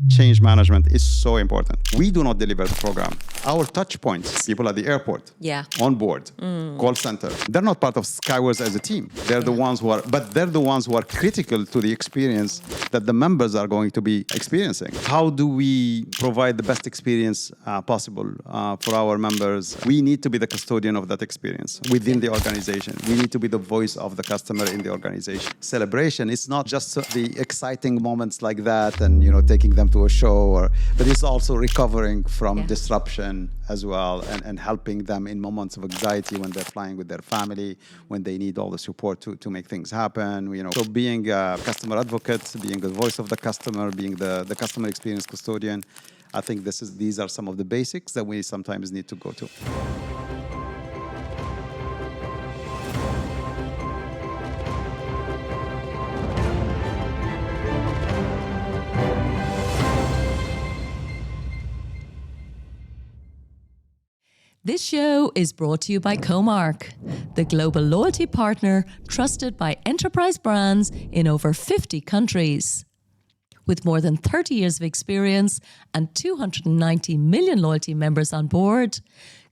change management is so important. We do not deliver the program. Our touch points, people at the airport, on board, call center, they're not part of Skywards as a team. They're the ones who are critical to the experience that the members are going to be experiencing. How do we provide the best experience possible for our members? We need to be the custodian of that experience within the organization. We need to be the voice of the customer in the organization. Celebration is not just the exciting moments like that and taking them to a show, but it's also recovering from disruption as well and helping them in moments of anxiety when they're flying with their family, when they need all the support to make things happen. So being a customer advocate, being the voice of the customer, being the customer experience custodian, I think these are some of the basics that we sometimes need to go to. This show is brought to you by Comark, the global loyalty partner trusted by enterprise brands in over 50 countries. With more than 30 years of experience and 290 million loyalty members on board,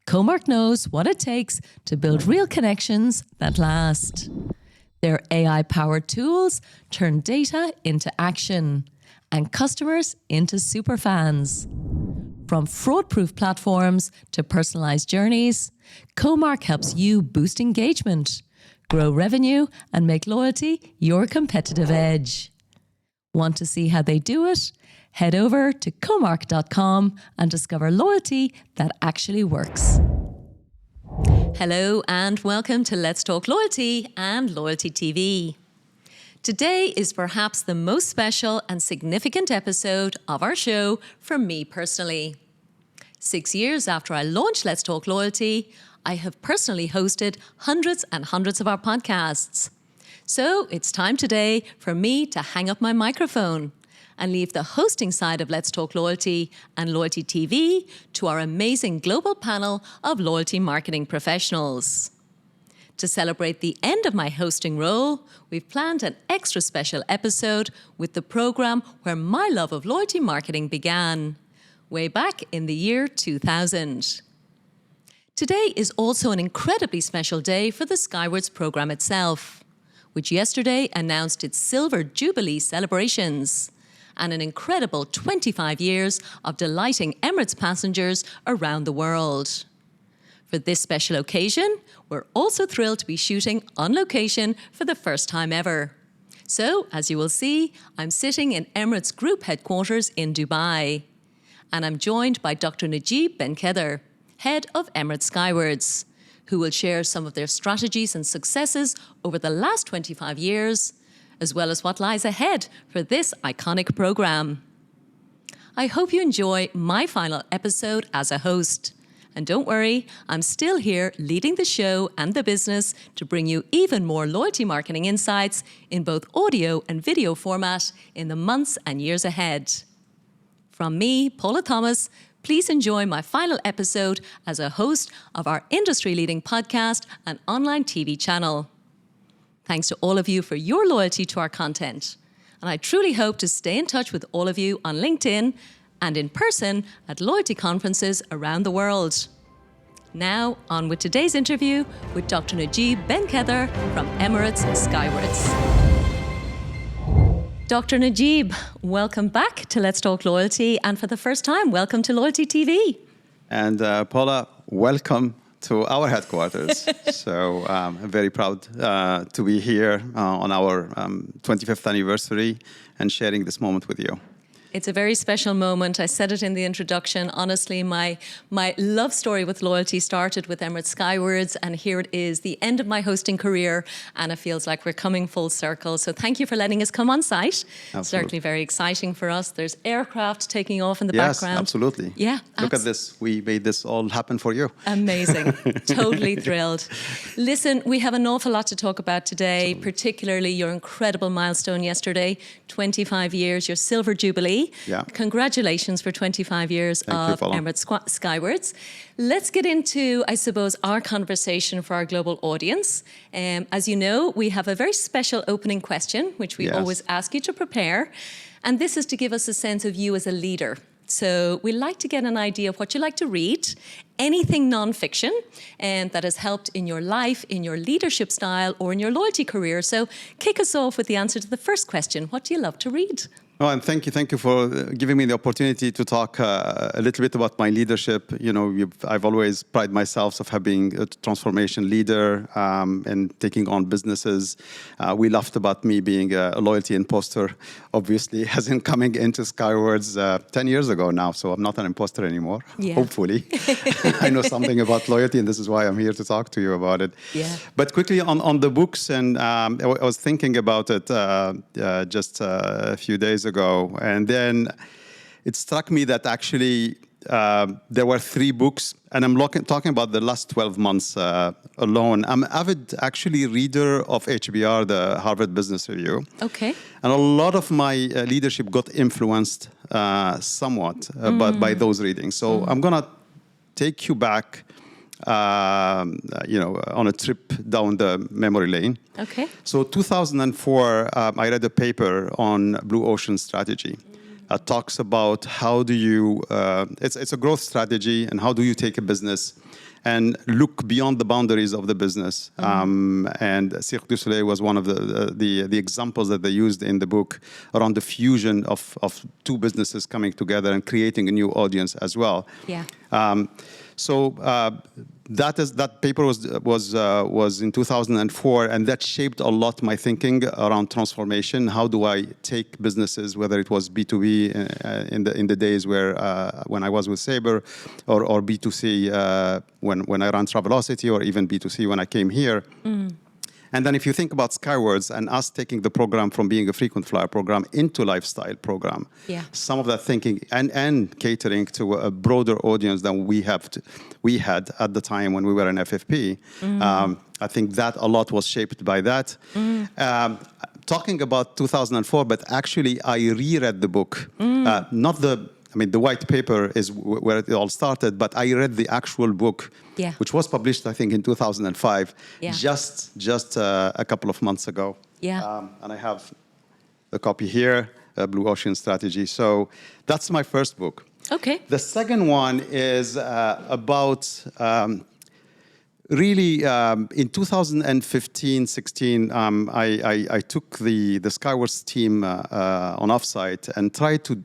Comark knows what it takes to build real connections that last. Their AI-powered tools turn data into action and customers into superfans. From fraud-proof platforms to personalized journeys, Comark helps you boost engagement, grow revenue, and make loyalty your competitive edge. Want to see how they do it? Head over to comark.com and discover loyalty that actually works. Hello and welcome to Let's Talk Loyalty and Loyalty TV. Today is perhaps the most special and significant episode of our show for me personally. 6 years after I launched Let's Talk Loyalty, I have personally hosted hundreds and hundreds of our podcasts. So it's time today for me to hang up my microphone and leave the hosting side of Let's Talk Loyalty and Loyalty TV to our amazing global panel of loyalty marketing professionals. To celebrate the end of my hosting role, we've planned an extra special episode with the program where my love of loyalty marketing began, way back in the year 2000. Today is also an incredibly special day for the Skywards program itself, which yesterday announced its Silver Jubilee celebrations and an incredible 25 years of delighting Emirates passengers around the world. For this special occasion, we're also thrilled to be shooting on location for the first time ever. So, as you will see, I'm sitting in Emirates Group Headquarters in Dubai. And I'm joined by Dr Nejib Ben Kheder, head of Emirates Skywards, who will share some of their strategies and successes over the last 25 years, as well as what lies ahead for this iconic program. I hope you enjoy my final episode as a host. And don't worry, I'm still here leading the show and the business to bring you even more loyalty marketing insights in both audio and video format in the months and years ahead. From me, Paula Thomas, please enjoy my final episode as a host of our industry-leading podcast and online TV channel. Thanks to all of you for your loyalty to our content. And I truly hope to stay in touch with all of you on LinkedIn and in person at loyalty conferences around the world. Now, on with today's interview with Dr. Nejib Ben Kheder from Emirates Skywards. Dr. Nejib, welcome back to Let's Talk Loyalty, and for the first time, welcome to Loyalty TV. And Paula, welcome to our headquarters. So I'm very proud to be here on our 25th anniversary and sharing this moment with you. It's a very special moment. I said it in the introduction. Honestly, my love story with loyalty started with Emirates Skywards, and here it is, the end of my hosting career, and it feels like we're coming full circle. So thank you for letting us come on site. Absolutely. Certainly very exciting for us. There's aircraft taking off in the yes, background. Absolutely. Yeah. Look at this. We made this all happen for you. Amazing. Totally thrilled. Listen, we have an awful lot to talk about today, particularly your incredible milestone yesterday, 25 years, your Silver Jubilee. Yeah. Congratulations for 25 years of Emirates Skywards. Let's get into, I suppose, our conversation for our global audience. As you know, we have a very special opening question, which we always ask you to prepare. And this is to give us a sense of you as a leader. So we like to get an idea of what you like to read, anything non-fiction, and that has helped in your life, in your leadership style, or in your loyalty career. So kick us off with the answer to the first question. What do you love to read? Oh, and thank you for giving me the opportunity to talk a little bit about my leadership. You know, I've always prided myself of having a transformation leader and taking on businesses. We laughed about me being a loyalty imposter, obviously, as in coming into Skywards 10 years ago now. So I'm not an imposter anymore, hopefully. I know something about loyalty, and this is why I'm here to talk to you about it. Yeah. But quickly on the books, and I was thinking about it just a few days ago, and then it struck me that actually there were 3 books, and I'm talking about the last 12 months alone. I'm an avid actually reader of HBR, the Harvard Business Review. Okay. And a lot of my leadership got influenced somewhat by those readings. So I'm gonna take you back on a trip down the memory lane. Okay. So 2004, I read a paper on blue ocean strategy. It talks about how do you, it's a growth strategy, and how do you take a business and look beyond the boundaries of the business. And Cirque du Soleil was one of the examples that they used in the book around the fusion of 2 businesses coming together and creating a new audience as well. Yeah. So that paper was in 2004, and that shaped a lot my thinking around transformation. How do I take businesses, whether it was B2B in the days where when I was with Sabre, or B2C when I ran Travelocity, or even B2C when I came here. And then if you think about Skywards and us taking the program from being a frequent flyer program into lifestyle program, some of that thinking and catering to a broader audience than we had at the time when we were in FFP, I think that a lot was shaped by that. Talking about 2004, but actually I reread the book, the white paper is where it all started, but I read the actual book, which was published, I think, in 2005, just a couple of months ago. And I have a copy here, Blue Ocean Strategy. So that's my first book. Okay. The second one is about really in 2015-16, I took the Skywards team on offsite and tried to,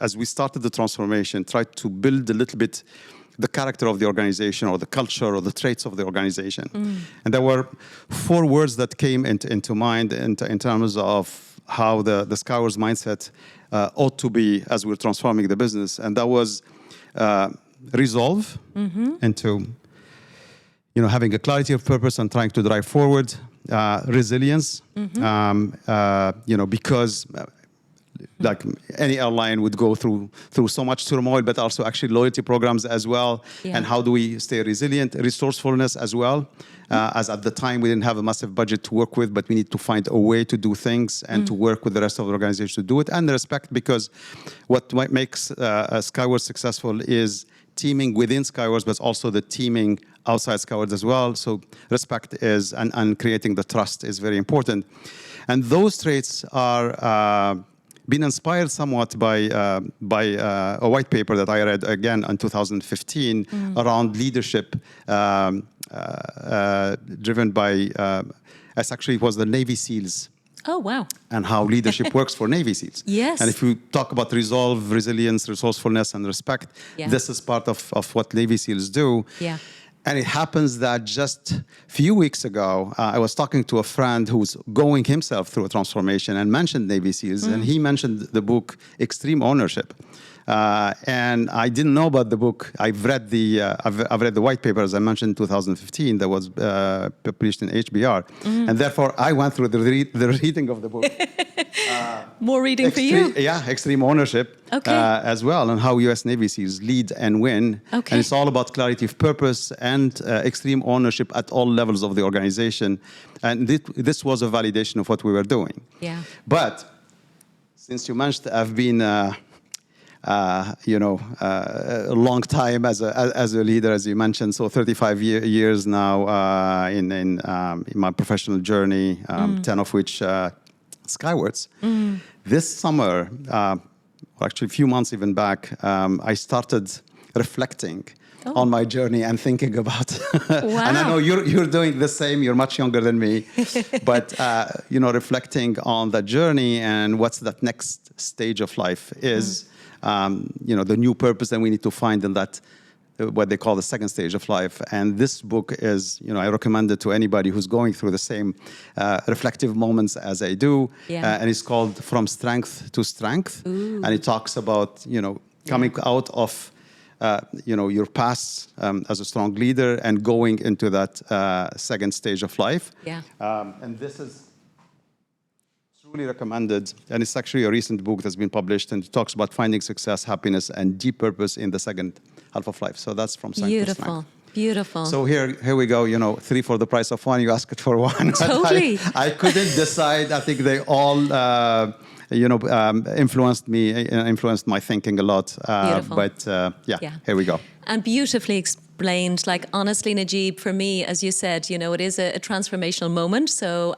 as we started the transformation, tried to build a little bit the character of the organization, or the culture, or the traits of the organization. And there were 4 words that came into mind in terms of how the Skywards mindset ought to be as we're transforming the business. And that was resolve, into having a clarity of purpose and trying to drive forward, resilience, because like any airline would go through so much turmoil, but also actually loyalty programs as well. And how do we stay resilient? Resourcefulness as well, as at the time we didn't have a massive budget to work with, but we need to find a way to do things and to work with the rest of the organization to do it. And respect, because what makes Skywards successful is teaming within Skywards, but also the teaming outside Skywards as well. So respect is, and creating the trust is very important. And those traits are been inspired somewhat by a white paper that I read again in 2015 around leadership, driven by, actually it was the Navy SEALs. Oh, wow. And how leadership works for Navy SEALs. Yes. And if you talk about resolve, resilience, resourcefulness, and respect, this is part of what Navy SEALs do. Yeah. And it happens that just a few weeks ago, I was talking to a friend who's going himself through a transformation and mentioned Navy SEALs, and he mentioned the book Extreme Ownership. And I didn't know about the book. I've read the white paper, as I mentioned, in 2015, that was published in HBR. And therefore, I went through the reading of the book. More reading for you. Yeah, Extreme Ownership as well, and how U.S. Navy SEALs lead and win. And it's all about clarity of purpose and extreme ownership at all levels of the organization. And this was a validation of what we were doing. Yeah. But since you mentioned, I've been a long time as a leader, as you mentioned, so 35 years now in my professional journey, 10 of which Skywards. This summer, or actually a few months even back, I started reflecting on my journey and thinking about. Wow. And I know you're doing the same. You're much younger than me, but reflecting on the journey and what's that next stage of life is. The new purpose that we need to find in that, what they call the second stage of life. And this book is, I recommend it to anybody who's going through the same reflective moments as I do. And it's called From Strength to Strength. Ooh. And it talks about, coming out of, your past as a strong leader and going into that second stage of life. And this is truly recommended, and it's actually a recent book that's been published, and it talks about finding success, happiness, and deep purpose in the second half of life. So that's From Strength to Strength. Beautiful. So here we go. 3 for the price of 1. You asked for 1. Totally. I couldn't decide. I think they all, influenced me, influenced my thinking a lot. Beautiful. But here we go. And beautifully explained. Like, honestly, Nejib, for me, as you said, it is a transformational moment. So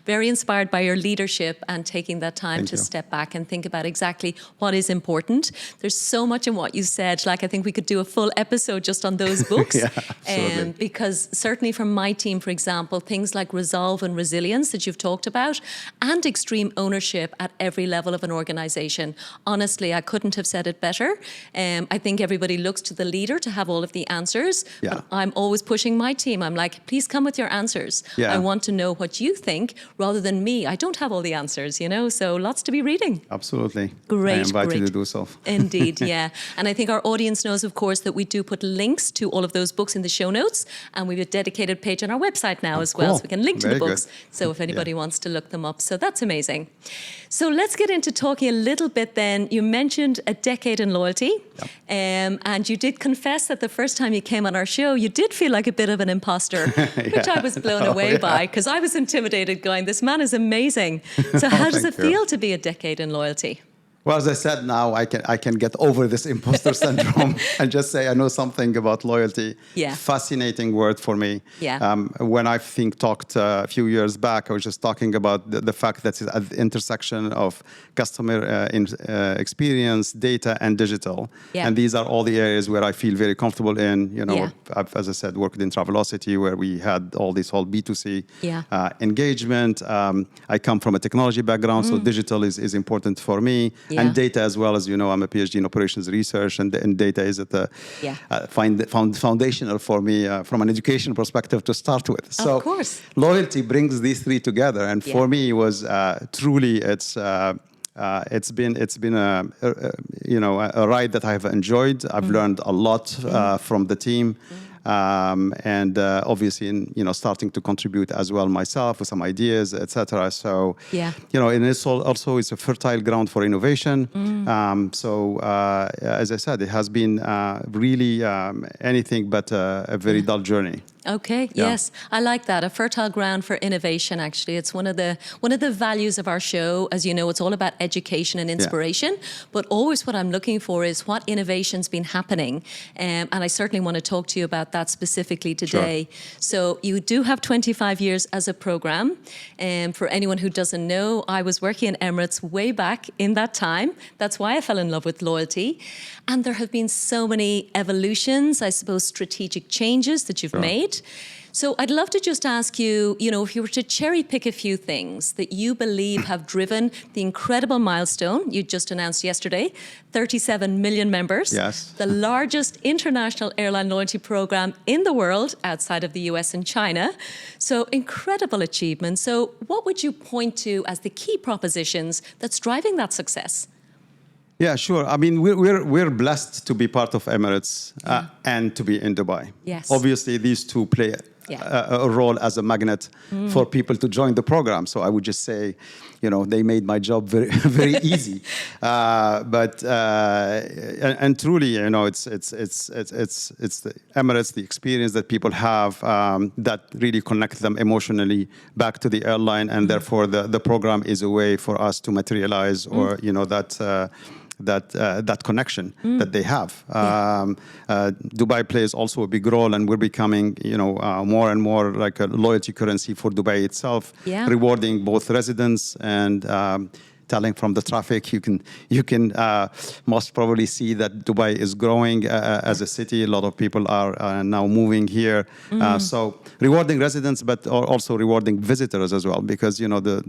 very inspired by your leadership and taking that time to step back and think about exactly what is important. There's so much in what you said. Like, I think we could do a full episode just on those books. Because certainly from my team, for example, things like resolve and resilience that you've talked about, and extreme ownership at every level of an organization. Honestly, I couldn't have said it better. I think everybody looks to the leader to have all of the answers. But I'm always pushing my team. I'm like, please come with your answers. I want to know what you think rather than me. I don't have all the answers, so lots to be reading. Absolutely. Great. I invite you to do so. Indeed, yeah. And I think our audience knows, of course, that we do put links to all of those books in the show notes. And we have a dedicated page on our website now as well. So we can link to the books. Good. So if anybody wants to look them up. So that's amazing. So let's get into talking a little bit then. You mentioned a decade in loyalty. And you did confess that the first time you came on our show, you did feel like a bit of an imposter, which I was blown away by, because I was intimidated going, this man is amazing. So how does it feel to be a decade in loyalty? Well, as I said, now I can get over this imposter syndrome and just say I know something about loyalty. Fascinating word for me. When I talked a few years back, I was just talking about the fact that it's at the intersection of customer experience, data, and digital. And these are all the areas where I feel very comfortable in. I've, as I said, worked in Travelocity, where we had all this whole B2C engagement. I come from a technology background, so digital is important for me. And data as well. As you know, I'm a PhD in operations research, and data is at the foundational for me from an education perspective to start with. So of course. Loyalty brings these three together, and for me, it was truly it's been a ride that I have enjoyed. I've learned a lot from the team. And obviously, starting to contribute as well myself with some ideas, etc. So, and it's also it's a fertile ground for innovation. So, as I said, it has been really anything but a very dull journey. Okay. Yes, I like that. A fertile ground for innovation. Actually, it's one of the values of our show. As you know, it's all about education and inspiration. But always, what I'm looking for is what innovation's been happening, and I certainly want to talk to you about that specifically today. So you do have 25 years as a program, and for anyone who doesn't know, I was working in Emirates way back in that time. That's why I fell in love with loyalty, and there have been so many evolutions, I suppose, strategic changes that you've made. So I'd love to just ask you, if you were to cherry pick a few things that you believe have driven the incredible milestone you just announced yesterday, 37 million members, the largest international airline loyalty program in the world outside of the US and China. So incredible achievement. So what would you point to as the key propositions that's driving that success? Yeah, sure. I mean, we're blessed to be part of Emirates and to be in Dubai. Obviously, these two play a role as a magnet for people to join the program. So I would just say, they made my job very, very easy. But truly, it's the Emirates, the experience that people have that really connects them emotionally back to the airline, and therefore the program is a way for us to materialize or that. that connection that they have. Dubai plays also a big role, and we're becoming, more and more like a loyalty currency for Dubai itself, rewarding both residents and telling from the traffic. You can most probably see that Dubai is growing as a city. A lot of people are now moving here. So rewarding residents, but also rewarding visitors as well, because the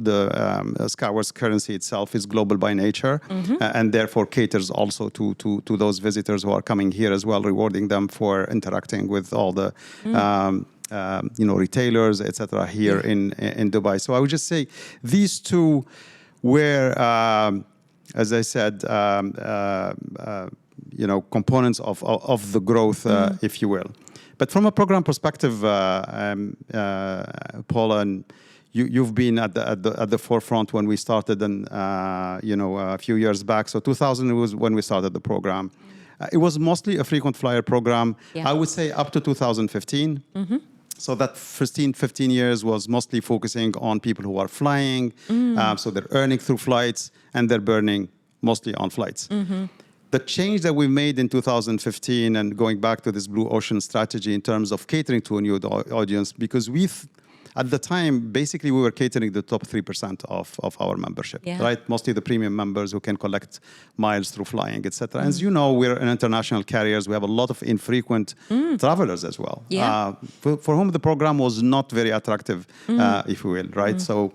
Skywards currency itself is global by nature, and therefore caters also to those visitors who are coming here as well, rewarding them for interacting with all the retailers, etc. here in Dubai. So I would just say these two where, as I said, components of the growth, if you will. But from a program perspective, Paula, and you've been at the forefront when we started, and a few years back. So 2000 was when we started the program. It was mostly a frequent flyer program. I would say up to 2015. So that 15 years was mostly focusing on people who are flying. So they're earning through flights, and they're burning mostly on flights. The change that we made in 2015, and going back to this blue ocean strategy in terms of catering to a new audience, because at the time, basically, we were catering the top 3% of our membership, right? Mostly the premium members who can collect miles through flying, etc. As you know, we're an international carriers. We have a lot of infrequent travelers as well, for whom the program was not very attractive, if you will, right? So,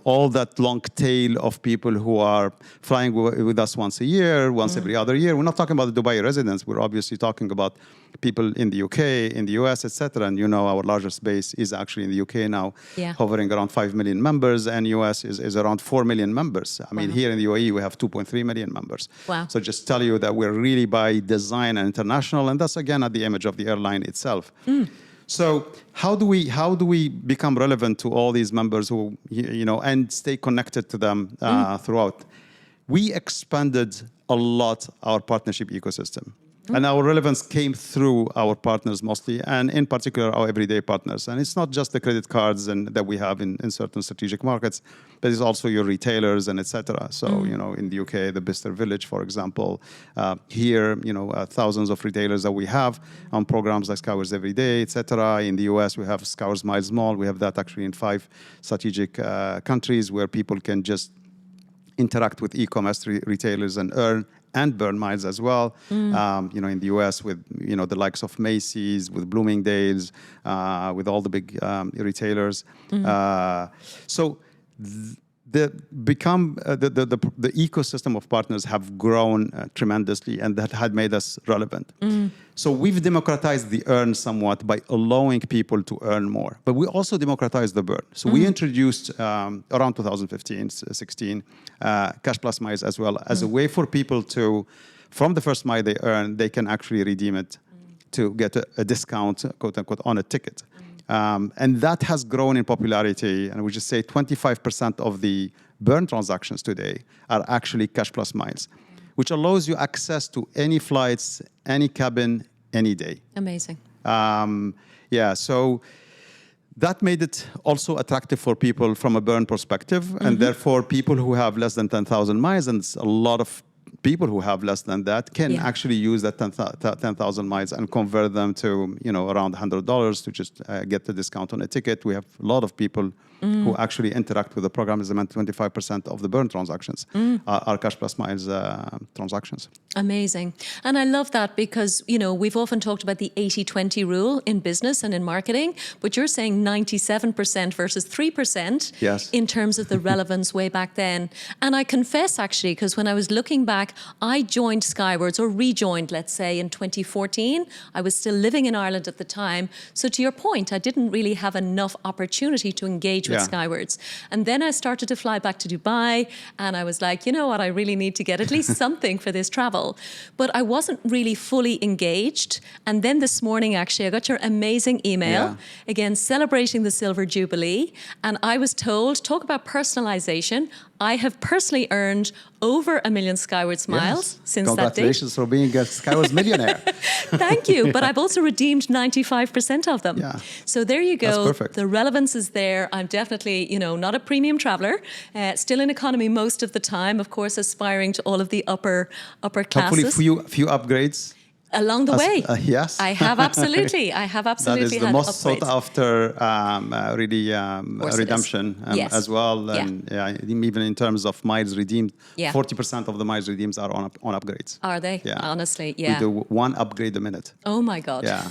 all that long tail of people who are flying with us once a year, once every other year. We're not talking about the Dubai residents. We're obviously talking about people in the UK, in the US, etc. And our largest base is actually in the UK now, hovering around 5 million members, and US is around 4 million members. I mean, here in the UAE, we have 2.3 million members. So just tell you that we're really by design and international, and that's again at the image of the airline itself. So how do we become relevant to all these members who, and stay connected to them throughout? We expanded a lot our partnership ecosystem. And our relevance came through our partners mostly, and in particular our everyday partners. And it's not just the credit cards that we have in certain strategic markets, but it's also your retailers and etc. So in the UK, the Bicester Village, for example, here thousands of retailers that we have on programs like Skywards Everyday, etc. In the US, we have Skywards Miles Mall. We have that actually in 5 strategic countries where people can just interact with e-commerce retailers and earn and burn miles as well. In the US with the likes of Macy's, with Bloomingdale's, with all the big retailers. So the ecosystem of partners have grown tremendously, and that had made us relevant. So we've democratized the earn somewhat by allowing people to earn more, but we also democratized the burn. So we introduced around 2015-16 Cash Plus Miles as well, as a way for people to, from the first mile they earn, they can actually redeem it to get a discount, quote unquote, on a ticket. And that has grown in popularity, and we just say 25% of the burn transactions today are actually Cash Plus Miles, which allows you access to any flights, any cabin, any day. Amazing. So that made it also attractive for people from a burn perspective, and therefore people who have less than 10,000 miles, and a lot of people who have less than that can actually use that 10,000 miles and convert them to around $100 to just get the discount on a ticket. We have a lot of people who actually interact with the program. As I mentioned, 25% of the burn transactions are Cash Plus Miles transactions. Amazing. And I love that because, we've often talked about the 80-20 rule in business and in marketing, but you're saying 97% versus 3% in terms of the relevance way back then. And I confess, actually, because when I was looking back, I joined Skywards, or rejoined, let's say, in 2014. I was still living in Ireland at the time. So to your point, I didn't really have enough opportunity to engage with Skywards. And then I started to fly back to Dubai, and I was like, you know what, I really need to get at least something for this travel. But I wasn't really fully engaged. And then this morning, actually, I got your amazing email, again, celebrating the Silver Jubilee. And I was told, talk about personalization. I have personally earned over 1 million Skywards miles since that date. Congratulations for being a Skywards millionaire. Thank you. But I've also redeemed 95% of them. Yeah. So there you go. That's perfect. The relevance is there. I'm definitely, not a premium traveler, still in economy most of the time, of course, aspiring to all of the upper classes. Hopefully few upgrades. Along the way. Yes. I have absolutely That is the most sought after redemption as well. And even in terms of miles redeemed, 40% of the miles redeemed are on upgrades. Are they? Yeah. Honestly, yeah. We do 1 upgrade a minute. Oh my God. Yeah.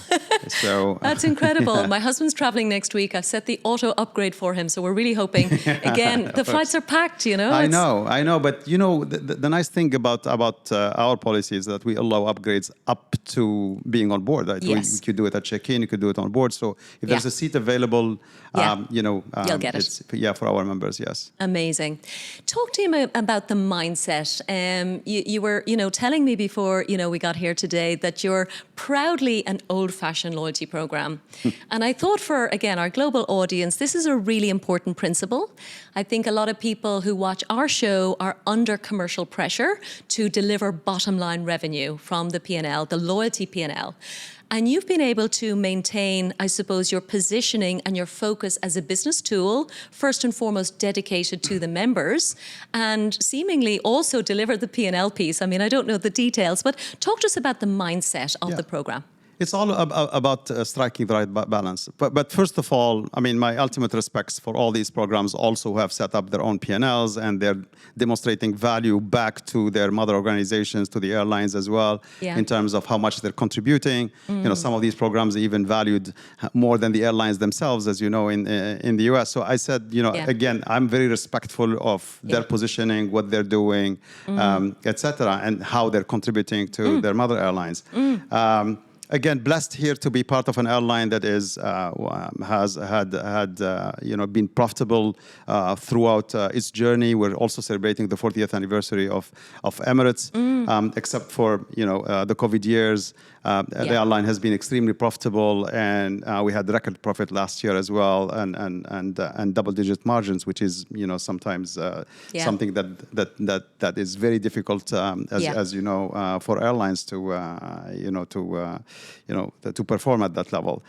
So that's incredible. My husband's traveling next week. I've set the auto upgrade for him. So we're really hoping, again, the flights are packed, I know. But the nice thing about our policy is that we allow upgrades up to being on board. Right? Yes. We could do it at check-in, you could do it on board. So if there's a seat available, you'll get it. For our members, yes. Amazing. Talk to me about the mindset. You were, telling me before, we got here today that you're proudly an old-fashioned loyalty program. And I thought for, again, our global audience, this is a really important principle. I think a lot of people who watch our show are under commercial pressure to deliver bottom line revenue from the P&L, the loyalty P&L. And you've been able to maintain, I suppose, your positioning and your focus as a business tool, first and foremost dedicated to the members, and seemingly also deliver the P&L piece. I mean, I don't know the details, but talk to us about the mindset of the program. It's all about striking the right balance. But first of all, I mean, my ultimate respects for all these programs also who have set up their own P&Ls, and they're demonstrating value back to their mother organizations, to the airlines as well, in terms of how much they're contributing. Some of these programs are even valued more than the airlines themselves, as you know, in the US. So I said, again, I'm very respectful of their positioning, what they're doing, etc., and how they're contributing to their mother airlines. Again, blessed here to be part of an airline that has been profitable throughout its journey. We're also celebrating the 40th anniversary of Emirates, except for the COVID years. The airline has been extremely profitable, and we had record profit last year as well, and double-digit margins, which is sometimes something that is very difficult, as you know, for airlines to perform at that level.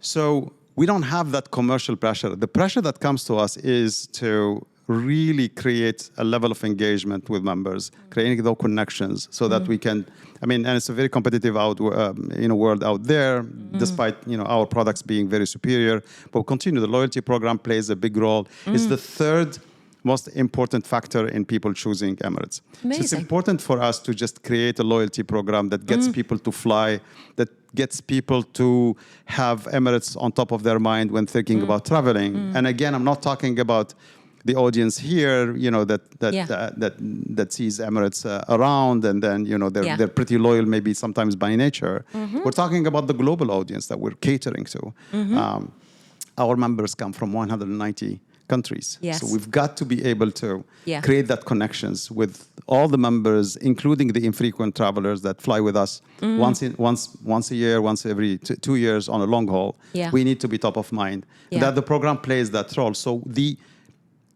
So we don't have that commercial pressure. The pressure that comes to us is to really create a level of engagement with members, creating those connections so that we can, and it's a very competitive world out there, despite our products being very superior. But we'll continue. The loyalty program plays a big role. It's the third most important factor in people choosing Emirates. Amazing. So it's important for us to just create a loyalty program that gets people to fly, that gets people to have Emirates on top of their mind when thinking about traveling. And again, I'm not talking about the audience here, that sees Emirates around, and then they're pretty loyal, maybe sometimes by nature. We're talking about the global audience that we're catering to. Our members come from 190 countries. So we've got to be able to create that connections with all the members, including the infrequent travelers that fly with us once a year, once every 2 years on a long haul. We need to be top of mind. That the program plays that role. So the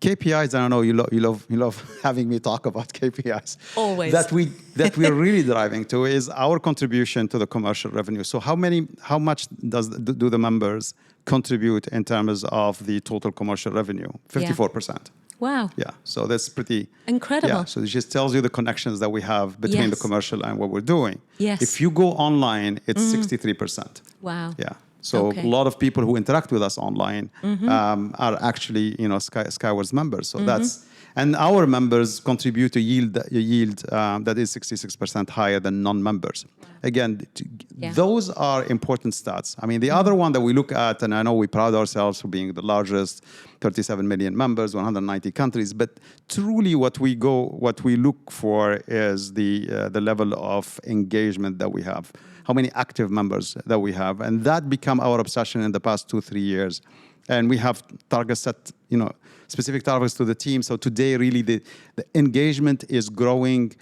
KPIs, and I know you love having me talk about KPIs. Always. That we are really driving to is our contribution to the commercial revenue. So how much do the members contribute in terms of the total commercial revenue? 54%. Wow. Yeah, so that's pretty incredible. Yeah, so it just tells you the connections that we have between the commercial and what we're doing. Yes. If you go online, it's 63%. Wow. Yeah. So a lot of people who interact with us online are actually, Skywards members. So and our members contribute to yield that is 66% higher than non-members. Again, those are important stats. I mean, the other one that we look at, and I know we pride ourselves for being the largest, 37 million members, 190 countries, but truly what we look for is the level of engagement that we have, how many active members that we have, and that become our obsession in the past 2-3 years. And we have targets set, specific targets to the team. So today, really, the engagement is growing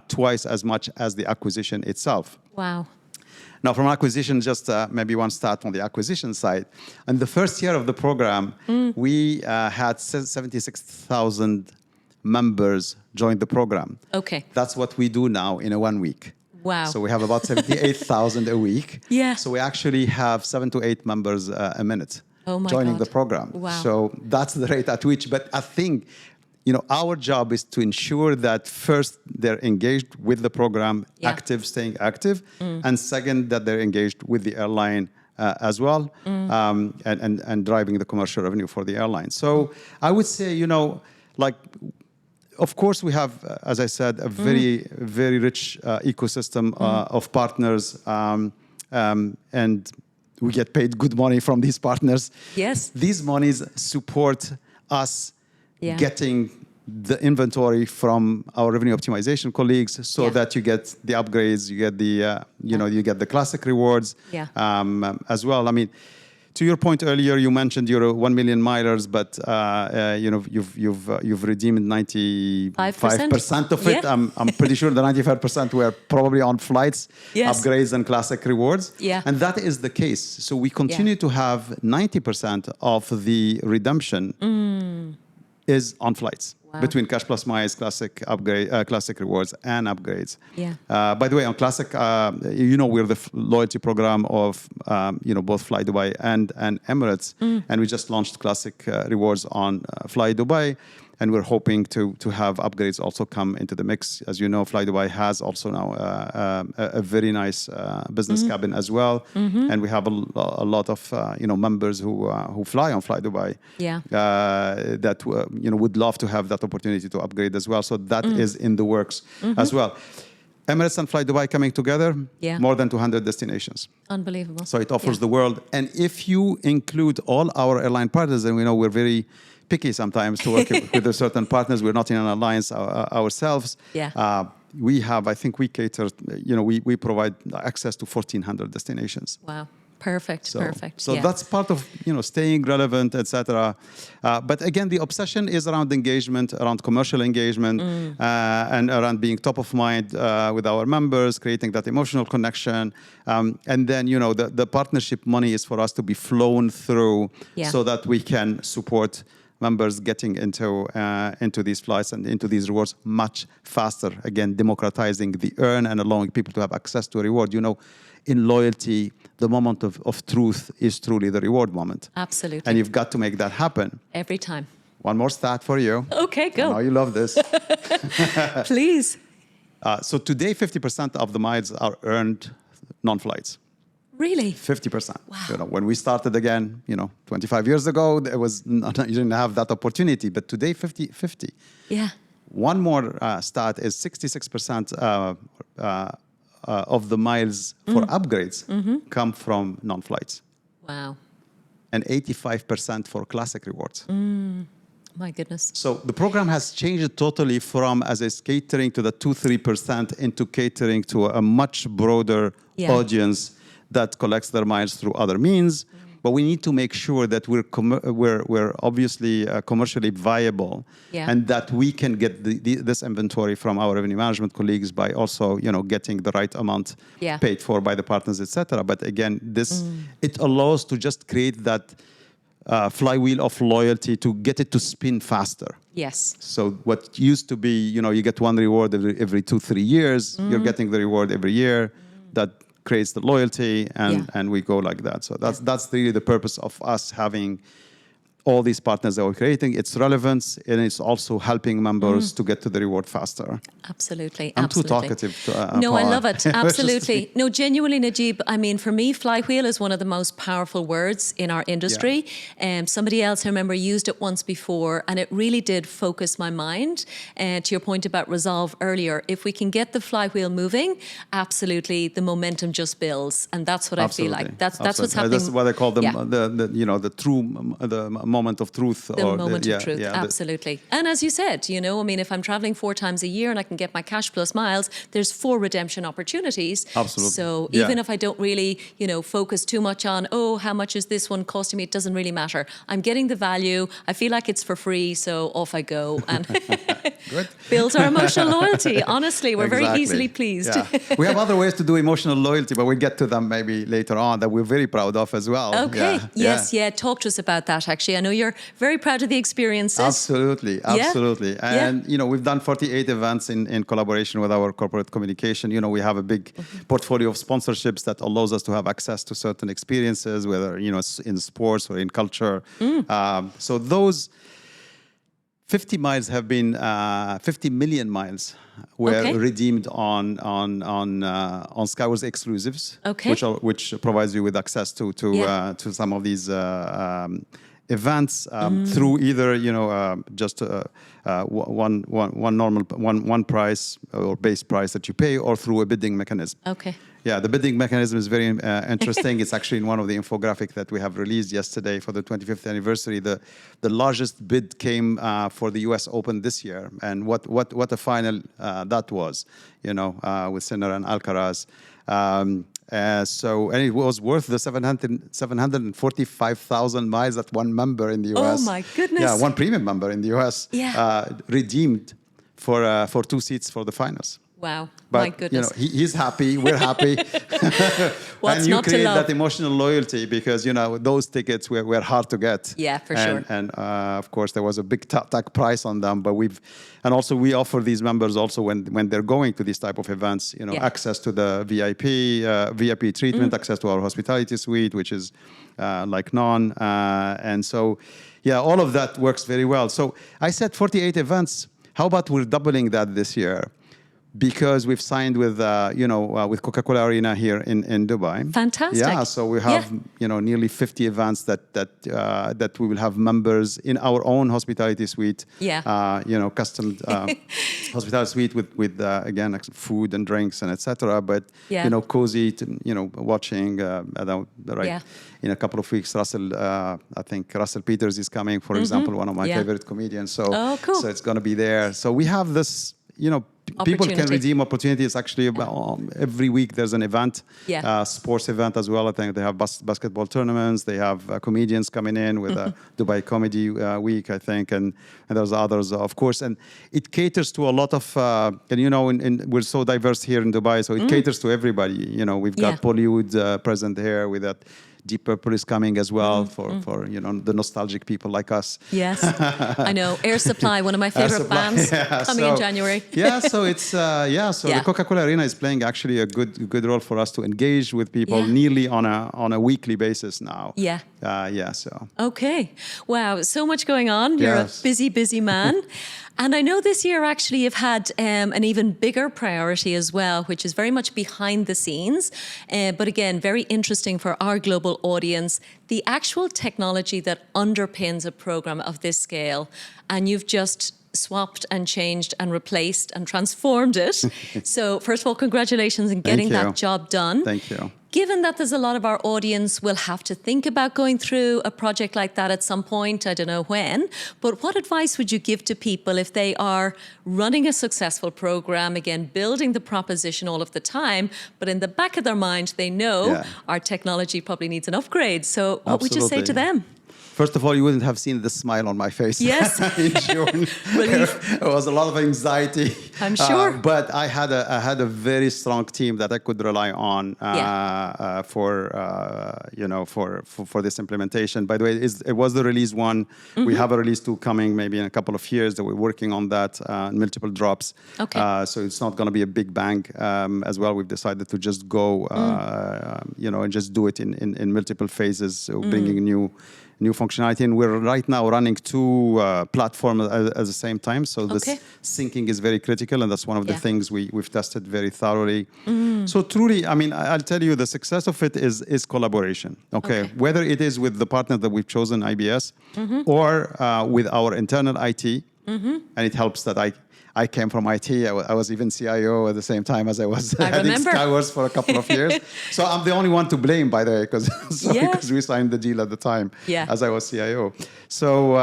twice as much as the acquisition itself. Wow. Now, from acquisition, just maybe one stat on the acquisition side. In the first year of the program, we had 76,000 members join the program. Okay. That's what we do now in a 1 week. Wow. So we have about 78,000 a week. Yeah. So we actually have 7 to 8 members a minute joining the program. Wow. So that's the rate at which. But I think, our job is to ensure that first they're engaged with the program, staying active, and second that they're engaged with the airline as well, and driving the commercial revenue for the airline. So I would say, of course, we have, as I said, a very, very rich ecosystem of partners, and we get paid good money from these partners. Yes. These monies support us getting the inventory from our revenue optimization colleagues, so that you get the upgrades, you get the, you get the classic rewards as well. I mean, to your point earlier, you mentioned you're 1 million milers, but you've redeemed 95% of it. I'm pretty sure the 95% were probably on flights, upgrades, and classic rewards. Yeah. And that is the case. So we continue to have 90% of the redemption is on flights. Wow. Between Cash Plus Miles, classic upgrade, classic rewards, and upgrades. Yeah. By the way, on classic, we're the loyalty program of both Fly Dubai and Emirates, and we just launched classic rewards on Fly Dubai, and we're hoping to have upgrades also come into the mix. As you know, Fly Dubai has also now a very nice business cabin as well, and we have a lot of members who fly on Fly Dubai. Yeah. That would love to have that opportunity to upgrade as well. So that is in the works as well. Emirates and Fly Dubai coming together, more than 200 destinations. Unbelievable. So it offers the world. And if you include all our airline partners, and we know we're very picky sometimes to work with certain partners. We're not in an alliance ourselves. Yeah. We have, I think we cater, we provide access to 1,400 destinations. Wow. Perfect. Perfect. So that's part of, staying relevant, etc. But again, the obsession is around engagement, around commercial engagement, and around being top of mind with our members, creating that emotional connection. And then, the partnership money is for us to be flown through so that we can support members getting into these flights and into these rewards much faster. Again, democratizing the earn and allowing people to have access to a reward. In loyalty, the moment of truth is truly the reward moment. Absolutely. And you've got to make that happen. Every time. One more stat for you. Okay, go. I know you love this. Please. So today, 50% of the miles are earned non-flights. Really? 50%. Wow. When we started again, 25 years ago, there was you didn't have that opportunity. But today, 50-50. Yeah. One more stat is 66% of the miles for upgrades come from non-flights. Wow. And 85% for classic rewards. My goodness. So the program has changed totally from, as is catering to the 2-3% into catering to a much broader audience that collects their miles through other means. But we need to make sure that we're obviously commercially viable, and that we can get this inventory from our revenue management colleagues by also, getting the right amount paid for by the partners, etc. But again, it allows to just create that flywheel of loyalty to get it to spin faster. Yes. So what used to be, you get one reward every 2-3 years, you're getting the reward every year. That creates the loyalty, and we go like that. So that's really the purpose of us having all these partners that we're creating. It's relevance, and it's also helping members to get to the reward faster. Absolutely. I'm too talkative. No, I love it. Absolutely. No, genuinely, Nejib, I mean, for me, flywheel is one of the most powerful words in our industry. Somebody else, I remember, used it once before, and it really did focus my mind. To your point about resolve earlier, if we can get the flywheel moving, absolutely, the momentum just builds. And that's what I feel like. That's what's happening. That's what they call the moment of truth. The moment of truth, absolutely. And as you said, I mean, if I'm traveling 4 times a year and I can get my Cash Plus miles, there's 4 redemption opportunities. Absolutely. So even if I don't really, focus too much on, how much is this one costing me? It doesn't really matter. I'm getting the value. I feel like it's for free, so off I go. And builds our emotional loyalty. Honestly, we're very easily pleased. Yeah. We have other ways to do emotional loyalty, but we'll get to them maybe later on that we're very proud of as well. Okay. Yes. Talk to us about that, actually. I know you're very proud of the experiences. Absolutely. And, we've done 48 events in collaboration with our corporate communication. We have a big portfolio of sponsorships that allows us to have access to certain experiences, whether, in sports or in culture. So those 50 miles have been 50 million miles were redeemed on Skywards exclusives, which provides you with access to some of these events through either just one price or base price that you pay, or through a bidding mechanism. Yeah, the bidding mechanism is very interesting. It's actually in one of the infographic that we have released yesterday for the 25th anniversary. The largest bid came for the U.S. Open this year, and what a final that was, with Sinner and Alcaraz. And it was worth the 745,000 miles that one member in the U.S. Oh my goodness! Yeah, one premium member in the U.S. Redeemed for 2 seats for the finals. Wow, but, my goodness. He's happy, we're happy. And you create that emotional loyalty because, those tickets were hard to get. Yeah, for sure. And of course, there was a big tag price on them. But we offer these members also when they're going to these type of events, access to the VIP treatment, access to our hospitality suite, which is like none. And so, all of that works very well. So I said 48 events. How about we're doubling that this year? Because we've signed with Coca-Cola Arena here in Dubai. Fantastic. Yeah, so we have nearly 50 events that we will have members in our own hospitality suite. Custom hospitality suite with again food and drinks and etc. But cozy, watching. In a couple of weeks, I think Russell Peters is coming, for example, one of my favorite comedians. So, so it's going to be there. So we have this. People can redeem opportunities. Actually, every week there's an event, sports event as well. I think they have basketball tournaments. They have comedians coming in with a Dubai Comedy Week, I think, and there's others, of course. And it caters to a lot of, we're so diverse here in Dubai, so it caters to everybody. We've got Bollywood present here with that. Deep Purple is coming as well for the nostalgic people like us. Yes, I know. Air Supply, one of my favorite bands, coming in January. So it's the Coca-Cola Arena is playing actually a good role for us to engage with people nearly on a weekly basis now. So. Okay. Wow, so much going on. You're a busy man. And I know this year actually you've had an even bigger priority as well, which is very much behind the scenes. But again, very interesting for our global audience, the actual technology that underpins a program of this scale. And you've just swapped and changed and replaced and transformed it. So first of all, congratulations on getting that job done. Thank you. Given that there's a lot of our audience will have to think about going through a project like that at some point, I don't know when, but what advice would you give to people if they are running a successful program, again, building the proposition all of the time, but in the back of their mind, they know our technology probably needs an upgrade. So what would you say to them? First of all, you wouldn't have seen the smile on my face in June. It was a lot of anxiety. I'm sure. But I had a very strong team that I could rely on for this implementation. By the way, it was the release 1. We have a release 2 coming maybe in a couple of years. That we're working on that, multiple drops. So it's not going to be a big bang as well. We've decided to just go, and just do it in multiple phases, so bringing new functionality, and we're right now running 2 platforms at the same time. So this syncing is very critical, and that's one of the things we've tested very thoroughly. So truly, I mean, I'll tell you, the success of it is collaboration. Whether it is with the partner that we've chosen, IBS, or with our internal IT, and it helps that I came from IT. I was even CIO at the same time as I was heading Skywards for a couple of years. So I'm the only one to blame, by the way, because we signed the deal at the time as I was CIO. So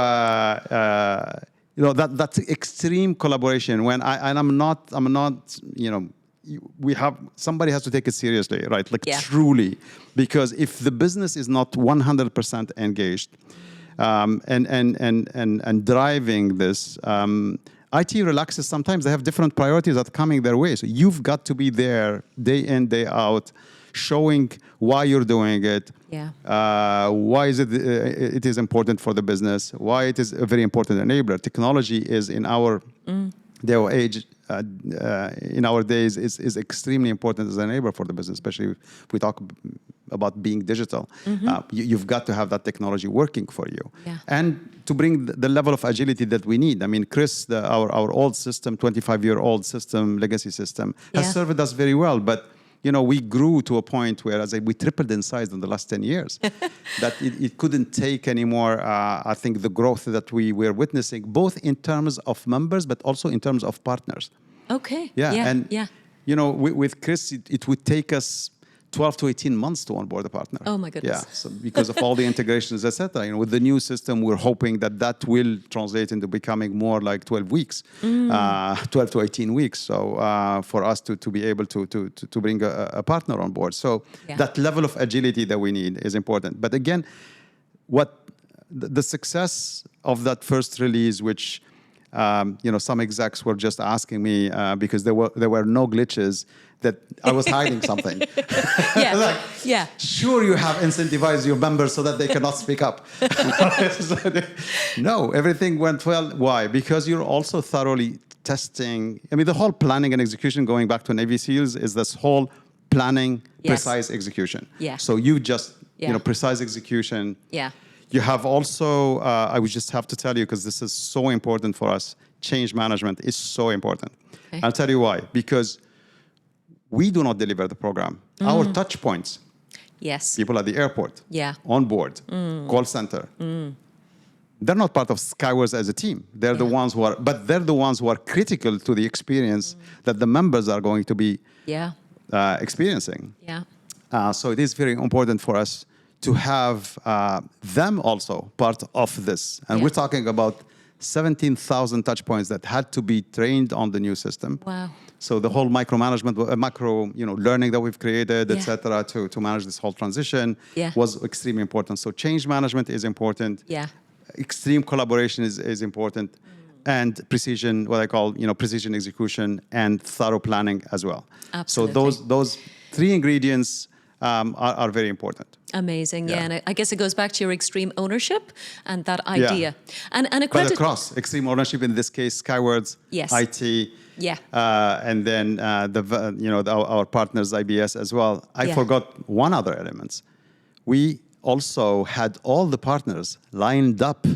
that's extreme collaboration. When I'm not. We have somebody has to take it seriously, right? Like truly, because if the business is not 100% engaged and driving this. IT relaxes sometimes. They have different priorities that are coming their way. So you've got to be there day in, day out, showing why you're doing it, Yeah. why is it it is important for the business, why it is a very important enabler. Technology is in our day or age, in our days, is extremely important as an enabler for the business, especially if we talk about being digital. You've got to have that technology working for you. Yeah. And to bring the level of agility that we need. I mean, Chris, our old system, 25-year-old system, legacy system, has served us very well, but we grew to a point where, we tripled in size in the last 10 years, that it couldn't take anymore, I think, the growth that we were witnessing, both in terms of members, but also in terms of partners. Okay. With Chris, it would take us 12 to 18 months to onboard a partner. Oh my goodness. Yeah, so because of all the integrations, etc. With the new system, we're hoping that will translate into becoming more like 12 weeks, 12 to 18 weeks. So for us to be able to bring a partner on board. So that level of agility that we need is important. But again, the success of that first release, which some execs were just asking me because there were no glitches, that I was hiding something. Sure, you have incentivized your members so that they cannot speak up. No, everything went well. Why? Because you're also thoroughly testing. I mean, the whole planning and execution, going back to Navy SEALs, is this whole planning, precise execution. So you just, precise execution. You have also, I would just have to tell you, because this is so important for us, change management is so important. Okay. I'll tell you why. Because we do not deliver the program. Our touch points, people at the airport, on board, call center, they're not part of Skywards as a team. They're the ones who are critical to the experience that the members are going to be experiencing. So it is very important for us to have them also part of this. And we're talking about 17,000 touch points that had to be trained on the new system. Wow. So the whole macro learning that we've created, etc., to manage this whole transition was extremely important. So change management is important. Extreme collaboration is important. And precision, what I call, precision execution and thorough planning as well. Absolutely. So those three ingredients are very important. Amazing, and I guess it goes back to your extreme ownership and that idea. And but across extreme ownership, in this case, Skywards, IT, and then our partners, IBS as well. I forgot one other element. We also had all the partners lined up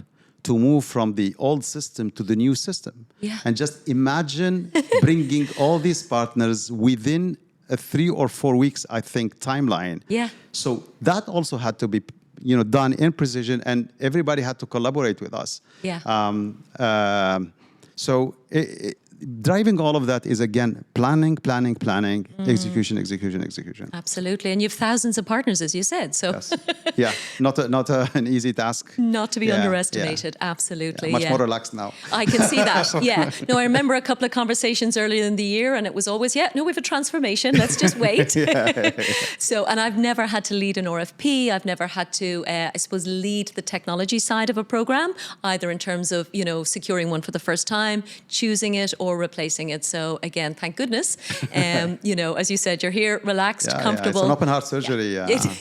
to move from the old system to the new system. And just imagine bringing all these partners within a 3 or 4 weeks, I think, timeline. So that also had to be, done in precision, and everybody had to collaborate with us. So driving all of that is, again, planning, execution. Absolutely, and you have thousands of partners, as you said. So not an easy task. Not to be underestimated. Absolutely, much more relaxed now. I can see that. No, I remember a couple of conversations earlier in the year, and it was always, we have a transformation. Let's just wait. So, and I've never had to lead an RFP. I've never had to, I suppose, lead the technology side of a program, either in terms of securing one for the first time, choosing it, or replacing it. So again, thank goodness. As you said, you're here, relaxed, comfortable. It's an open heart surgery,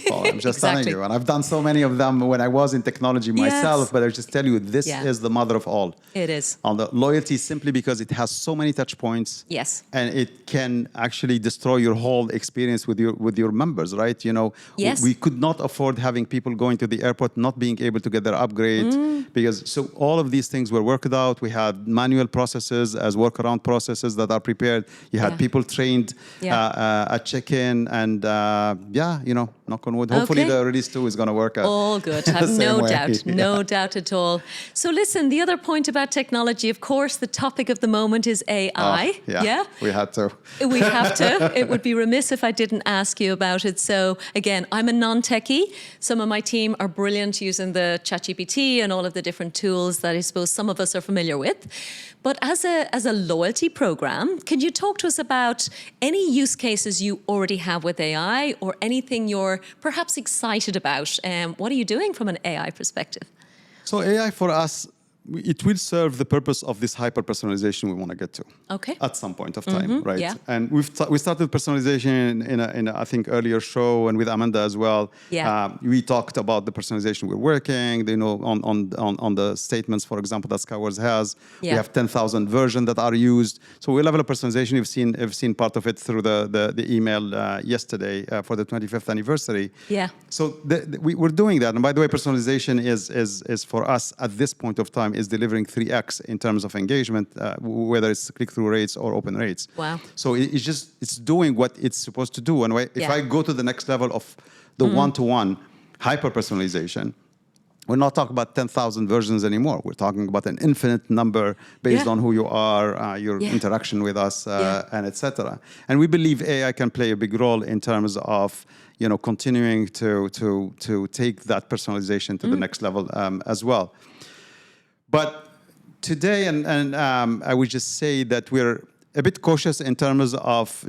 Paula. I'm just telling you. And I've done so many of them when I was in technology myself, but I just tell you, this is the mother of all. It is. On the loyalty, simply because it has so many touch points. And it can actually destroy your whole experience with your members, right? We could not afford having people going to the airport not being able to get their upgrade, because so all of these things were worked out. We had manual processes as workaround processes that are prepared. You had people trained at check-in, and knock on wood. Hopefully the release 2 is going to work out. All good. I have no doubt at all. So listen, the other point about technology, of course, the topic of the moment is AI. We had to. We have to. It would be remiss if I didn't ask you about it. So again, I'm a non-techie. Some of my team are brilliant using the ChatGPT and all of the different tools that I suppose some of us are familiar with. But as a loyalty program, can you talk to us about any use cases you already have with AI, or anything you're perhaps excited about? What are you doing from an AI perspective? So AI for us, it will serve the purpose of this hyper-personalization we want to get to. Okay. At some point of time, right? Yeah. And we started personalization in a I think earlier show and with Amanda as well. Yeah. We talked about the personalization we're working. You know, on the statements, for example, that Skywards has. Yeah. We have 10,000 versions that are used. So we level of personalization. You've seen part of it through the email yesterday for the 25th anniversary. Yeah. So we're doing that. And by the way, personalization is for us at this point of time is delivering 3x in terms of engagement, whether it's click-through rates or open rates. Wow. So it's doing what it's supposed to do. And if I go to the next level of the one-to-one hyper-personalization, we're not talking about 10,000 versions anymore. We're talking about an infinite number based on who you are, your interaction with us, and etc. And we believe AI can play a big role in terms of continuing to take that personalization to the next level as well. But today, and I would just say that we're a bit cautious in terms of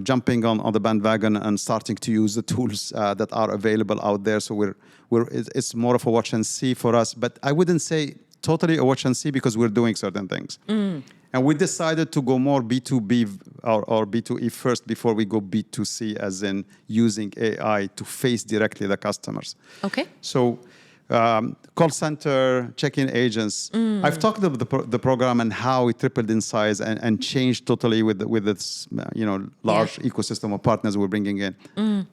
jumping on the bandwagon and starting to use the tools that are available out there. So it's more of a watch and see for us. But I wouldn't say totally a watch and see because we're doing certain things. And we decided to go more B2B or B2E first before we go B2C, as in using AI to face directly the customers. Okay. So call center, check-in agents. I've talked about the program and how it tripled in size and changed totally with this large ecosystem of partners we're bringing in.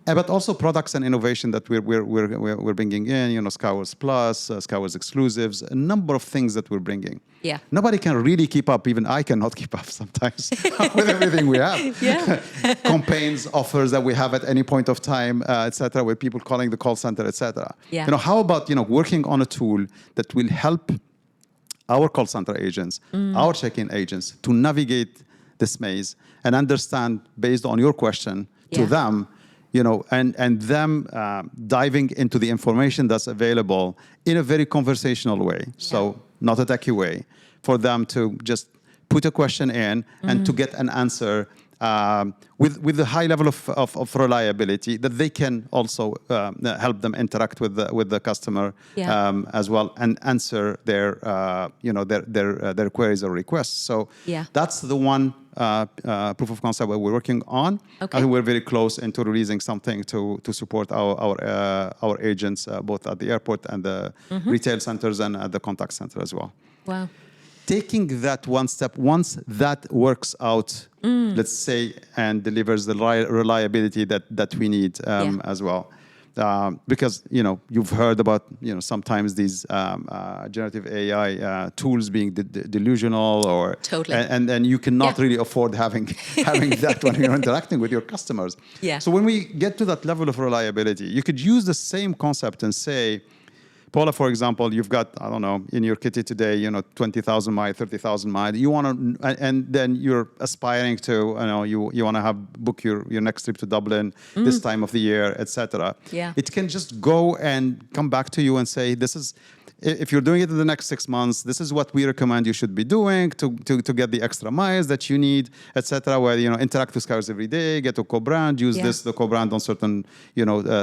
But also products and innovation that we're bringing in. Skywards Plus, Skywards Exclusives, a number of things that we're bringing. Yeah. Nobody can really keep up. Even I cannot keep up sometimes with everything we have. Yeah. Campaigns, offers that we have at any point of time, etc. With people calling the call center, etc. Yeah. How about working on a tool that will help our call center agents, our check-in agents, to navigate this maze and understand based on your question to them, and them diving into the information that's available in a very conversational way. So not a techie way, for them to just put a question in and to get an answer with a high level of reliability that they can also help them interact with the customer as well and answer their their queries or requests. So that's the one proof of concept that we're working on. Okay. I think we're very close into releasing something to support our agents both at the airport and the retail centers and at the contact center as well. Wow. Taking that one step, once that works out, let's say, and delivers the reliability that we need as well. Because, you've heard about, sometimes these generative AI tools being delusional or... Totally. And you cannot really afford having that when you're interacting with your customers. Yeah. So when we get to that level of reliability, you could use the same concept and say, Paula, for example, you've got, I don't know, in your kitty today, 20,000 miles, 30,000 miles. You want to, and then you're aspiring to, you want to book your next trip to Dublin this time of the year, etc. Yeah. It can just go and come back to you and say, this is, if you're doing it in the next 6 months, this is what we recommend you should be doing to get the extra miles that you need, etc. Where interact with Skywards every day, get a co-brand, use the co-brand on certain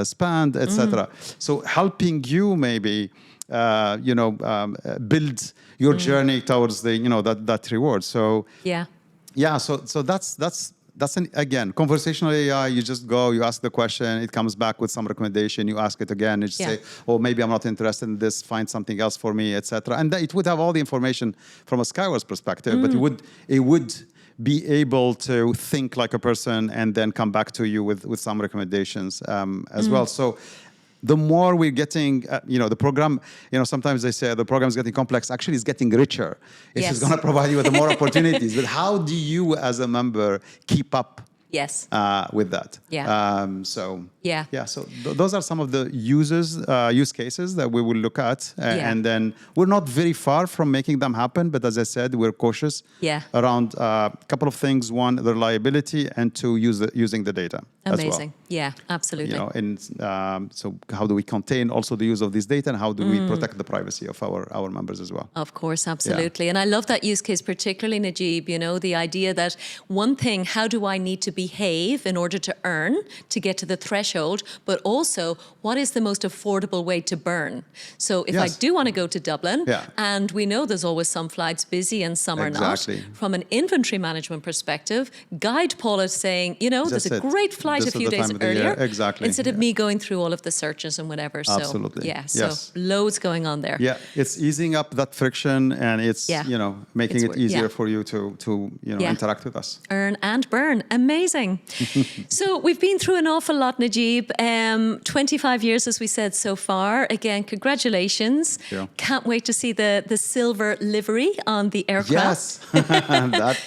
spend, etc. So helping you maybe build your journey towards the that reward. So so that's again, conversational AI. You just go, you ask the question, it comes back with some recommendation. You ask it again, and you say, "Oh, maybe I'm not interested in this. Find something else for me, etc." And it would have all the information from a Skywards perspective, but it would be able to think like a person and then come back to you with some recommendations as well. So the more we're getting, the program, sometimes they say the program is getting complex. Actually, it's getting richer. It's just going to provide you with more opportunities. But how do you, as a member, keep up with that? So those are some of the use cases that we will look at. And then we're not very far from making them happen. But as I said, we're cautious around a couple of things. One, the reliability, and two, using the data as well. Amazing. Yeah, absolutely. So how do we contain also the use of this data, and how do we protect the privacy of our members as well? Of course, absolutely. And I love that use case, particularly, Nejib, the idea that one thing, how do I need to be behave in order to earn, to get to the threshold, but also what is the most affordable way to burn. So if I do want to go to Dublin, and we know there's always some flights busy and some are not, from an inventory management perspective, guide Paula saying, you know, there's a great flight a few days earlier, instead of me going through all of the searches and whatever. So, so loads going on there. Yeah, it's easing up that friction, and it's, you know, making it easier for you to you know, interact with us. Earn and burn. Amazing. So we've been through an awful lot, Nejib. 25 years, as we said, so far. Again, congratulations. Can't wait to see the silver livery on the aircraft. Yes.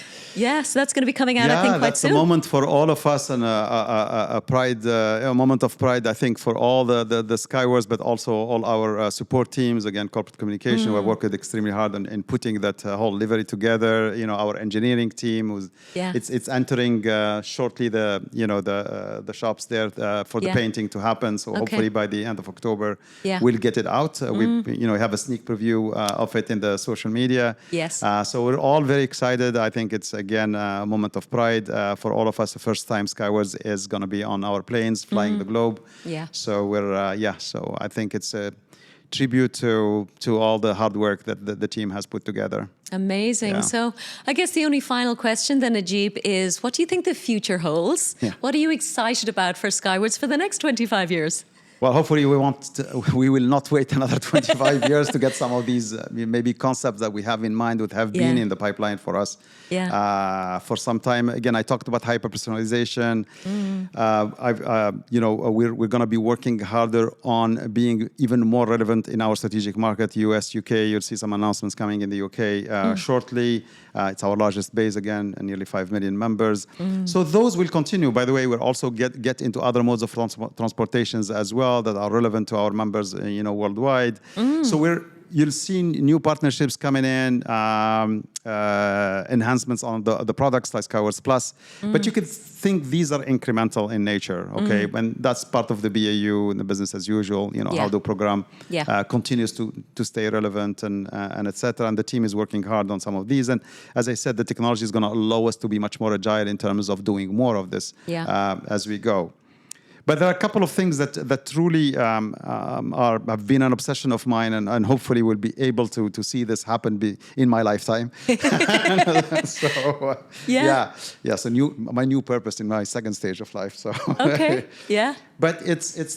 Yes, that's going to be coming out, I think, quite soon. Yeah, that's a moment for all of us, and a pride, a moment of pride, I think, for all the Skywards, but also all our support teams. Again, corporate communication, we worked extremely hard in putting that whole livery together. You know, our engineering team was, it's entering shortly the shops there for the painting to happen. So hopefully by the end of October, we'll get it out. We have a sneak preview of it in the social media. Yes. So we're all very excited. I think it's again a moment of pride for all of us. The first time Skywards is going to be on our planes flying the globe. So we're so I think it's a tribute to all the hard work that the team has put together. Amazing. So I guess the only final question then, Nejib, is what do you think the future holds? What are you excited about for Skywards for the next 25 years? Well, hopefully we will not wait another 25 years to get some of these maybe concepts that we have in mind would have been in the pipeline for us for some time. Again, I talked about hyper-personalization. We're going to be working harder on being even more relevant in our strategic market, US, UK. You'll see some announcements coming in the UK shortly. It's our largest base again, and nearly 5 million members. So those will continue. By the way, we'll also get into other modes of transportations as well that are relevant to our members, worldwide. So you'll see new partnerships coming in, enhancements on the products like Skywards Plus. But you could think these are incremental in nature, okay? And that's part of the BAU and the business as usual, how the program continues to stay relevant and et cetera. And the team is working hard on some of these. And as I said, the technology is going to allow us to be much more agile in terms of doing more of this as we go. But there are a couple of things that truly have been an obsession of mine, and hopefully will be able to see this happen in my lifetime. So my new purpose in my second stage of life. So But it's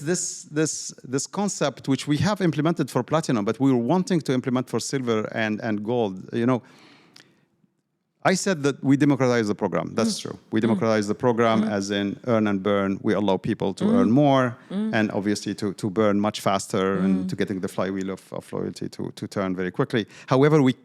this concept which we have implemented for platinum, but we were wanting to implement for silver and gold. I said that we democratize the program. That's true. We democratize the program as in earn and burn. We allow people to earn more and obviously to burn much faster and to getting the flywheel of loyalty to turn very quickly. However, we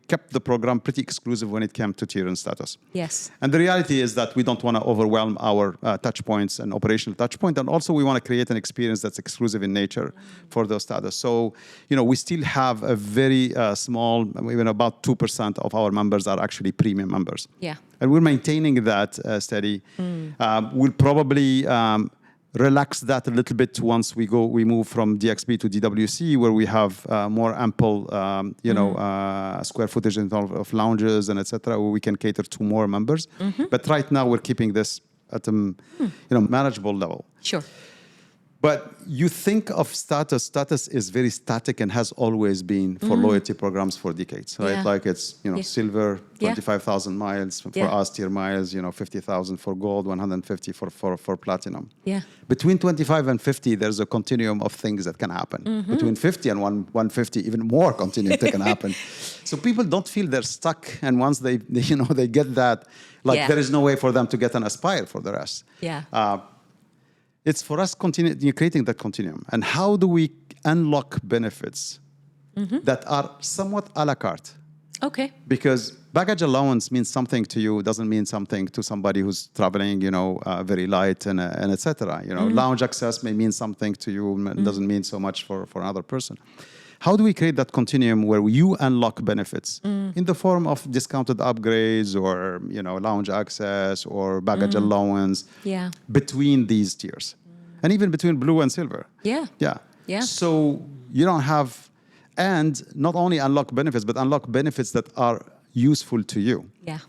kept the program pretty exclusive when it came to tier and status. Yes. And the reality is that we don't want to overwhelm our touch points and operational touch point. And also we want to create an experience that's exclusive in nature for those status. So, we still have a very small, even about 2% of our members are actually premium members. Yeah. And we're maintaining that steady. We'll probably relax that a little bit once we move from DXB to DWC, where we have more ample, square footage of lounges and etc., where we can cater to more members. But right now we're keeping this at a manageable level. Sure. But you think of status. Status is very static and has always been for loyalty programs for decades, right? Yeah. Like it's, silver, 25,000 miles for us, tier miles, 50,000 for gold, 150 for platinum. Yeah. Between 25 and 50, there's a continuum of things that can happen. Between 50 and 150, even more continuum that can happen. So people don't feel they're stuck. And once they get that, there is no way for them to get an aspire for the rest. Yeah. It's for us creating that continuum. And how do we unlock benefits that are somewhat a la carte? Okay. Because baggage allowance means something to you, doesn't mean something to somebody who's traveling, very light and et cetera. Lounge access may mean something to you, and doesn't mean so much for another person. How do we create that continuum where you unlock benefits in the form of discounted upgrades or, lounge access or baggage allowance between these tiers and even between blue and silver? Yeah. So you don't have, and not only unlock benefits, but unlock benefits that are useful to you. Yeah.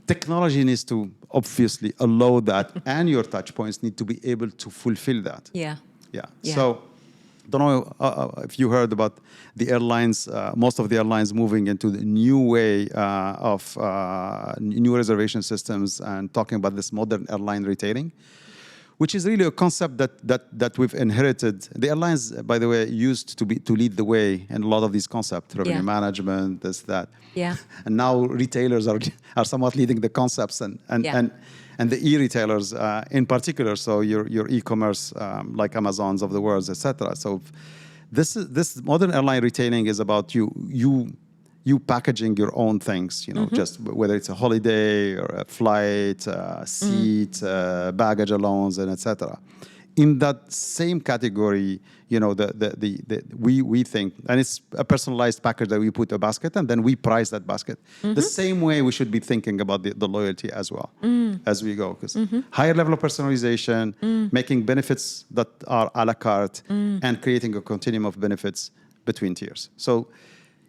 technology needs to obviously allow that, and your touch points need to be able to fulfill that. Yeah. So, don't know if you heard about the airlines, most of the airlines moving into the new way of new reservation systems and talking about this modern airline retailing, which is really a concept that we've inherited. The airlines, by the way, used to lead the way in a lot of these concepts, revenue management, this, that. Yeah. And now retailers are somewhat leading the concepts and the e-retailers in particular. So your e-commerce, like Amazons of the world, etc. So this modern airline retailing is about you packaging your own things, just whether it's a holiday or a flight, seat, baggage allowance, and etc. In that same category, we think, and it's a personalized package that we put a basket and then we price that basket. The same way we should be thinking about the loyalty as well as we go, because higher level of personalization, making benefits that are a la carte, and creating a continuum of benefits between tiers. So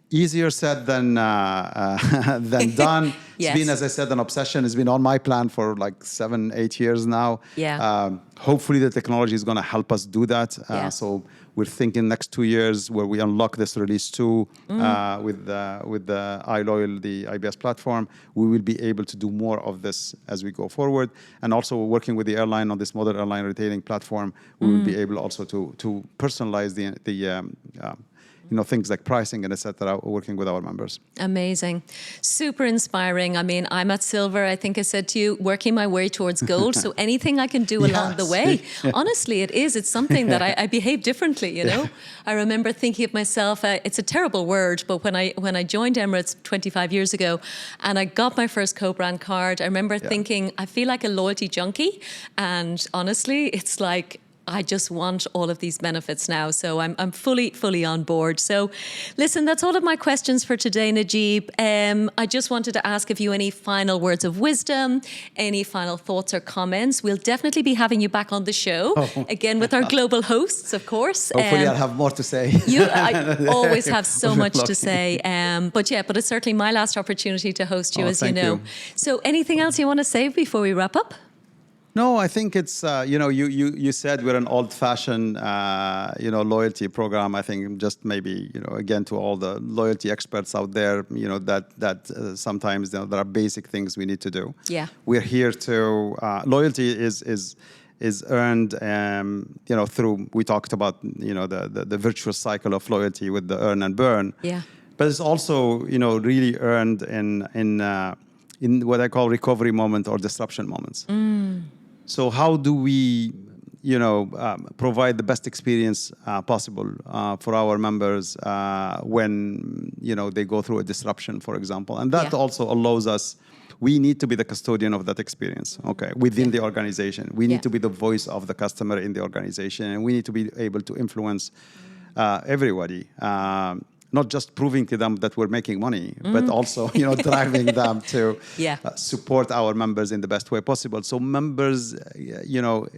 easier said than done. It's been, as I said, an obsession. It's been on my plan for like 7-8 years now. Hopefully the technology is going to help us do that. So we're thinking next 2 years where we unlock this release 2 with the iLoyal, the IBS platform. We will be able to do more of this as we go forward. And also working with the airline on this modern airline retailing platform, we will be able also to personalize the things like pricing and et cetera, working with our members. Amazing. Super inspiring. I mean, I'm at silver, I think I said to you, working my way towards gold. So anything I can do along the way, honestly, it's something that I behave differently, I remember thinking of myself, it's a terrible word, but when I joined Emirates 25 years ago and I got my first co-brand card, I remember thinking, I feel like a loyalty junkie. And honestly, it's like, I just want all of these benefits now. So I'm fully on board. So listen, that's all of my questions for today, Nejib. I just wanted to ask if you any final words of wisdom, any final thoughts or comments. We'll definitely be having you back on the show again with our global hosts, of course. Hopefully I'll have more to say. I always have so much to say. But it's certainly my last opportunity to host you, as you know. So anything else you want to say before we wrap up? No, I think it's, you said we're an old-fashioned, loyalty program. I think just maybe, again, to all the loyalty experts out there, that sometimes there are basic things we need to do. Yeah. We're here to, loyalty is earned, through, we talked about, the virtuous cycle of loyalty with the earn and burn. Yeah. But it's also, really earned in what I call recovery moment or disruption moments. So how do we, provide the best experience possible for our members when, they go through a disruption, for example. And that also allows us, we need to be the custodian of that experience, within the organization. We need to be the voice of the customer in the organization, and we need to be able to influence everybody. Not just proving to them that we're making money, but also, driving them to support our members in the best way possible. So members,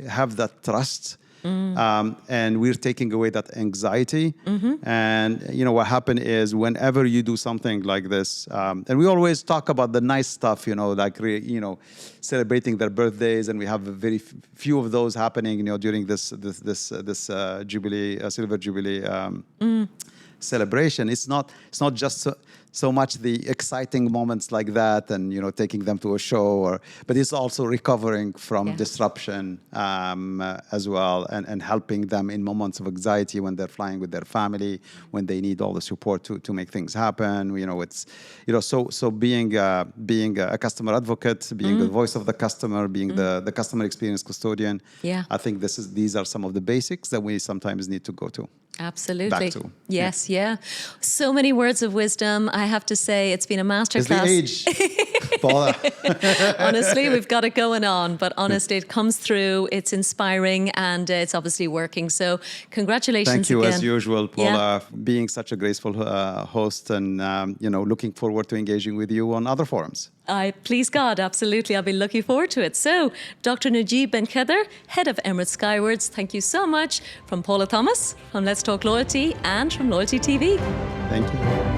have that trust, and we're taking away that anxiety. And, what happened is whenever you do something like this, and we always talk about the nice stuff, like, celebrating their birthdays, and we have very few of those happening, during this Jubilee, Silver Jubilee, celebration. It's not just so much the exciting moments like that, and taking them to a show, but it's also recovering from disruption as well, and helping them in moments of anxiety when they're flying with their family, when they need all the support to make things happen. It's so being a customer advocate, being the voice of the customer, being the customer experience custodian. I think these are some of the basics that we sometimes need to go to. Absolutely. Back to. Yes, so many words of wisdom. I have to say, it's been a masterclass. It's the age, Paula. Honestly, we've got it going on, but honestly, it comes through. It's inspiring, and it's obviously working. So, congratulations Thank you, again. as usual, Paula, being such a graceful host, and looking forward to engaging with you on other forums. Please God, absolutely. I'll be looking forward to it. So, Dr. Nejib Ben Kheder, head of Emirates Skywards, thank you so much. From Paula Thomas, from Let's Talk Loyalty, and from Loyalty TV. Thank you.